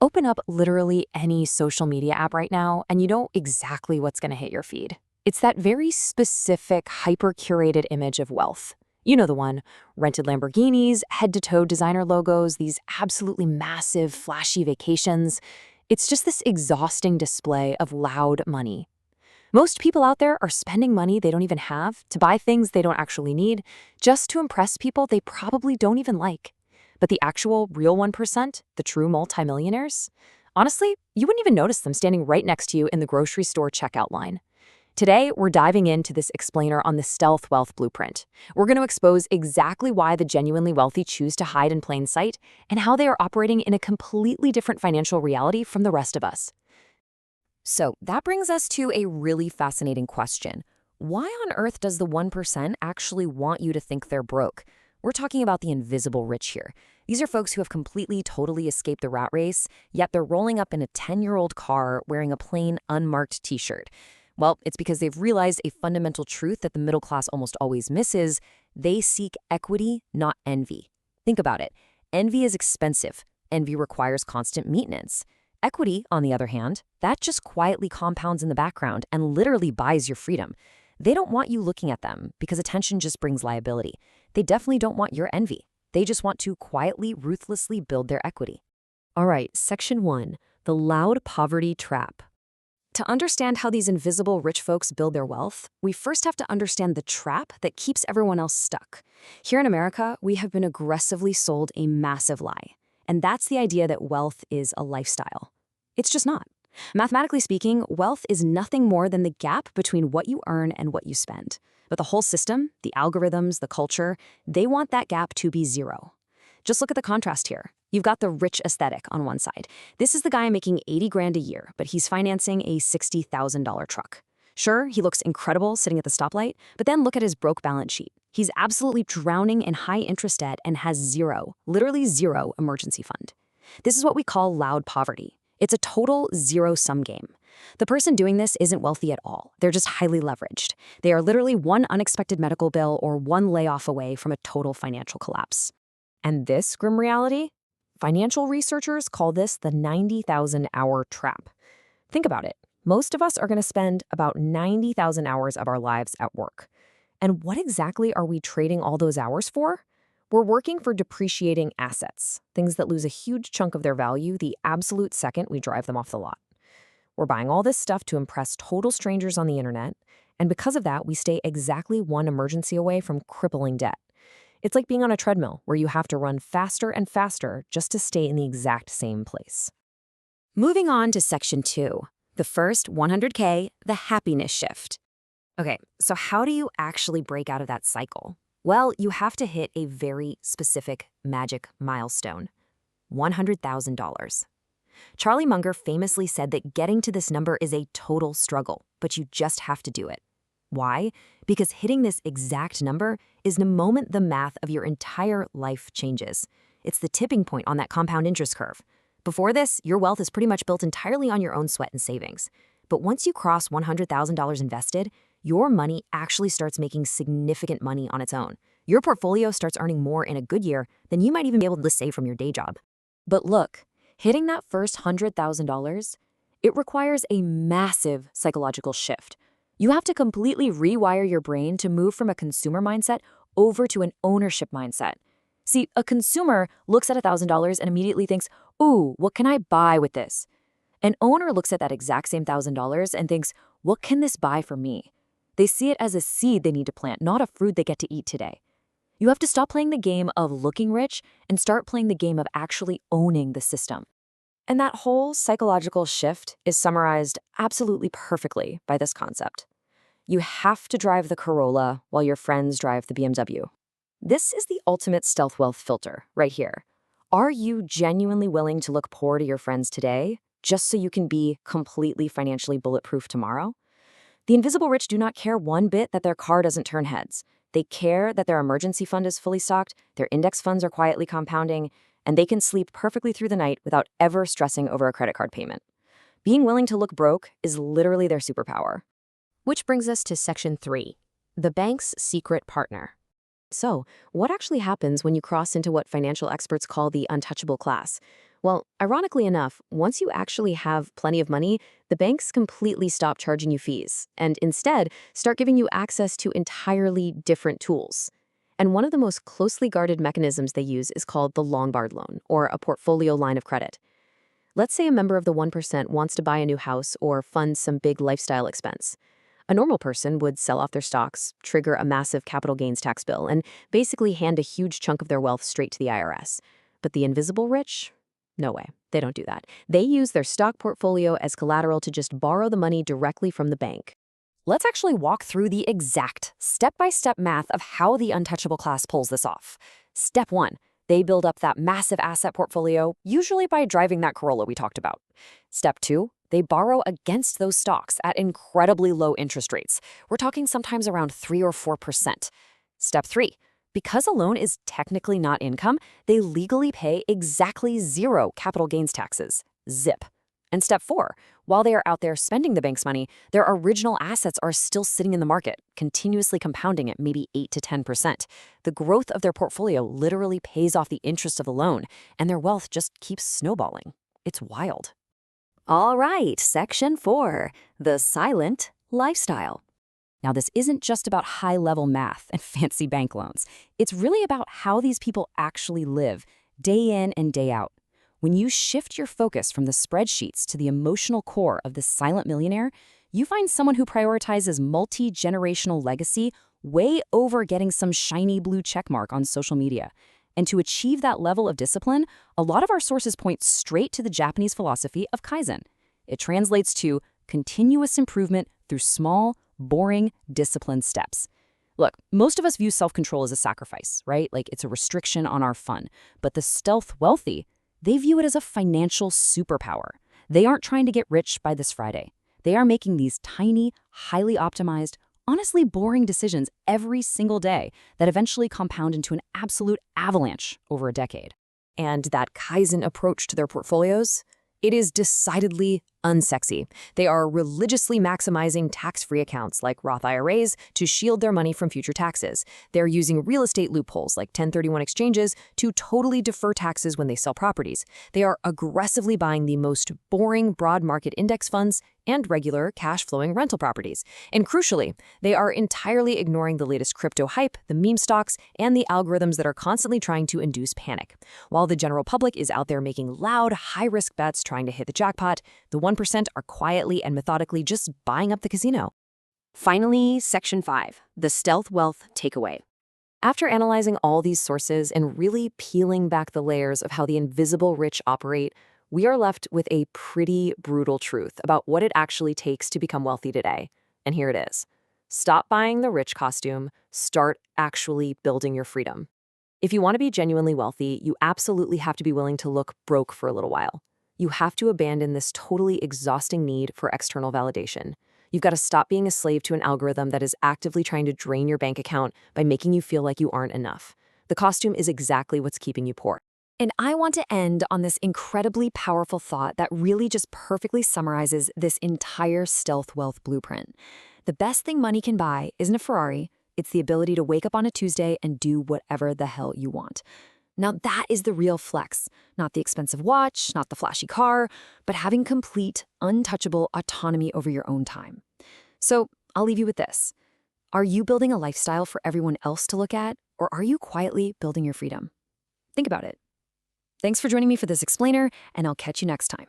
Open up literally any social media app right now, and you know exactly what's going to hit your feed. It's that very specific, hyper-curated image of wealth. You know the one: rented Lamborghinis, head-to-toe designer logos, these absolutely massive, flashy vacations. It's just this exhausting display of loud money. Most people out there are spending money they don't even have to buy things they don't actually need, just to impress people they probably don't even like. But the actual real 1%, the true multimillionaires, honestly, you wouldn't even notice them standing right next to you in the grocery store checkout line. Today, we're diving into this explainer on the stealth wealth blueprint. We're going to expose exactly why the genuinely wealthy choose to hide in plain sight and how they are operating in a completely different financial reality from the rest of us. So that brings us to a really fascinating question. Why on earth does the 1% actually want you to think they're broke? We're talking about the invisible rich here. These are folks who have completely, totally escaped the rat race, yet they're rolling up in a 10-year-old car wearing a plain, unmarked t-shirt. Well, it's because they've realized a fundamental truth that the middle class almost always misses. They seek equity, not envy. Think about it. Envy is expensive. Envy requires constant maintenance. Equity, on the other hand, that just quietly compounds in the background and literally buys your freedom. They don't want you looking at them because attention just brings liability. They definitely don't want your envy. They just want to quietly, ruthlessly build their equity. All right, Section 1, the loud poverty trap. To understand how these invisible rich folks build their wealth, we first have to understand the trap that keeps everyone else stuck. Here in America, we have been aggressively sold a massive lie, and that's the idea that wealth is a lifestyle. It's just not. Mathematically speaking, wealth is nothing more than the gap between what you earn and what you spend. But the whole system, the algorithms, the culture, they want that gap to be zero. Just look at the contrast here. You've got the rich aesthetic on one side. This is the guy making 80 grand a year, but he's financing a $60,000 truck. Sure, he looks incredible sitting at the stoplight, but then look at his broke balance sheet. He's absolutely drowning in high interest debt and has zero, literally zero emergency fund. This is what we call loud poverty. It's a total zero-sum game. The person doing this isn't wealthy at all. They're just highly leveraged. They are literally one unexpected medical bill or one layoff away from a total financial collapse. And this grim reality? Financial researchers call this the 90,000-hour trap. Think about it. Most of us are going to spend about 90,000 hours of our lives at work. And what exactly are we trading all those hours for? We're working for depreciating assets, things that lose a huge chunk of their value the absolute second we drive them off the lot. We're buying all this stuff to impress total strangers on the internet, and because of that, we stay exactly one emergency away from crippling debt. It's like being on a treadmill where you have to run faster and faster just to stay in the exact same place. Moving on to Section 2, the first 100K, the happiness shift. Okay, so how do you actually break out of that cycle? Well, you have to hit a very specific magic milestone: $100,000. Charlie Munger famously said that getting to this number is a total struggle, but you just have to do it. Why? Because hitting this exact number is the moment the math of your entire life changes. It's the tipping point on that compound interest curve. Before this, your wealth is pretty much built entirely on your own sweat and savings. But once you cross $100,000 invested, your money actually starts making significant money on its own. Your portfolio starts earning more in a good year than you might even be able to save from your day job. But look, hitting that first $100,000, it requires a massive psychological shift. You have to completely rewire your brain to move from a consumer mindset over to an ownership mindset. See, a consumer looks at $1,000 and immediately thinks, "Ooh, what can I buy with this?" An owner looks at that exact same $1,000 and thinks, "What can this buy for me?" They see it as a seed they need to plant, not a fruit they get to eat today. You have to stop playing the game of looking rich and start playing the game of actually owning the system. And that whole psychological shift is summarized absolutely perfectly by this concept. You have to drive the Corolla while your friends drive the BMW. This is the ultimate stealth wealth filter right here. Are you genuinely willing to look poor to your friends today just so you can be completely financially bulletproof tomorrow? The invisible rich do not care one bit that their car doesn't turn heads. They care that their emergency fund is fully stocked, their index funds are quietly compounding, and they can sleep perfectly through the night without ever stressing over a credit card payment. Being willing to look broke is literally their superpower. Which brings us to Section 3, the bank's secret partner. So, what actually happens when you cross into what financial experts call the untouchable class? Well, ironically enough, once you actually have plenty of money, the banks completely stop charging you fees and instead start giving you access to entirely different tools. And one of the most closely guarded mechanisms they use is called the Lombard loan, or a portfolio line of credit. Let's say a member of the 1% wants to buy a new house or fund some big lifestyle expense. A normal person would sell off their stocks, trigger a massive capital gains tax bill, and basically hand a huge chunk of their wealth straight to the IRS. But the invisible rich? No way. They don't do that. They use their stock portfolio as collateral to just borrow the money directly from the bank. Let's actually walk through the exact step-by-step math of how the untouchable class pulls this off. Step 1. They build up that massive asset portfolio, usually by driving that Corolla we talked about. Step 2. They borrow against those stocks at incredibly low interest rates. We're talking sometimes around 3 or 4%. Step 3. Because a loan is technically not income, they legally pay exactly 0 capital gains taxes. Zip. And step 4, while they are out there spending the bank's money, their original assets are still sitting in the market, continuously compounding at maybe 8 to 10%. The growth of their portfolio literally pays off the interest of the loan, and their wealth just keeps snowballing. It's wild. All right, section 4, the silent lifestyle. Now, this isn't just about high-level math and fancy bank loans. It's really about how these people actually live, day in and day out. When you shift your focus from the spreadsheets to the emotional core of the silent millionaire, you find someone who prioritizes multi-generational legacy way over getting some shiny blue checkmark on social media. And to achieve that level of discipline, a lot of our sources point straight to the Japanese philosophy of Kaizen. It translates to continuous improvement through small, boring, disciplined steps. Look, most of us view self-control as a sacrifice, right? Like it's a restriction on our fun. But the stealth wealthy, they view it as a financial superpower. They aren't trying to get rich by this Friday. They are making these tiny, highly optimized, honestly boring decisions every single day that eventually compound into an absolute avalanche over a decade. And that Kaizen approach to their portfolios? It is decidedly unsexy. They are religiously maximizing tax-free accounts like Roth IRAs to shield their money from future taxes. They're using real estate loopholes like 1031 exchanges to totally defer taxes when they sell properties. They are aggressively buying the most boring broad market index funds and regular cash-flowing rental properties. And crucially, they are entirely ignoring the latest crypto hype, the meme stocks, and the algorithms that are constantly trying to induce panic. While the general public is out there making loud, high-risk bets trying to hit the jackpot, the 1% are quietly and methodically just buying up the casino. Finally, Section 5, the stealth wealth takeaway. After analyzing all these sources and really peeling back the layers of how the invisible rich operate, we are left with a pretty brutal truth about what it actually takes to become wealthy today. And here it is. Stop buying the rich costume, start actually building your freedom. If you want to be genuinely wealthy, you absolutely have to be willing to look broke for a little while. You have to abandon this totally exhausting need for external validation. You've got to stop being a slave to an algorithm that is actively trying to drain your bank account by making you feel like you aren't enough. The costume is exactly what's keeping you poor. And I want to end on this incredibly powerful thought that really just perfectly summarizes this entire stealth wealth blueprint. The best thing money can buy isn't a Ferrari, it's the ability to wake up on a Tuesday and do whatever the hell you want. Now that is the real flex, not the expensive watch, not the flashy car, but having complete, untouchable autonomy over your own time. So I'll leave you with this. Are you building a lifestyle for everyone else to look at, or are you quietly building your freedom? Think about it. Thanks for joining me for this explainer, and I'll catch you next time.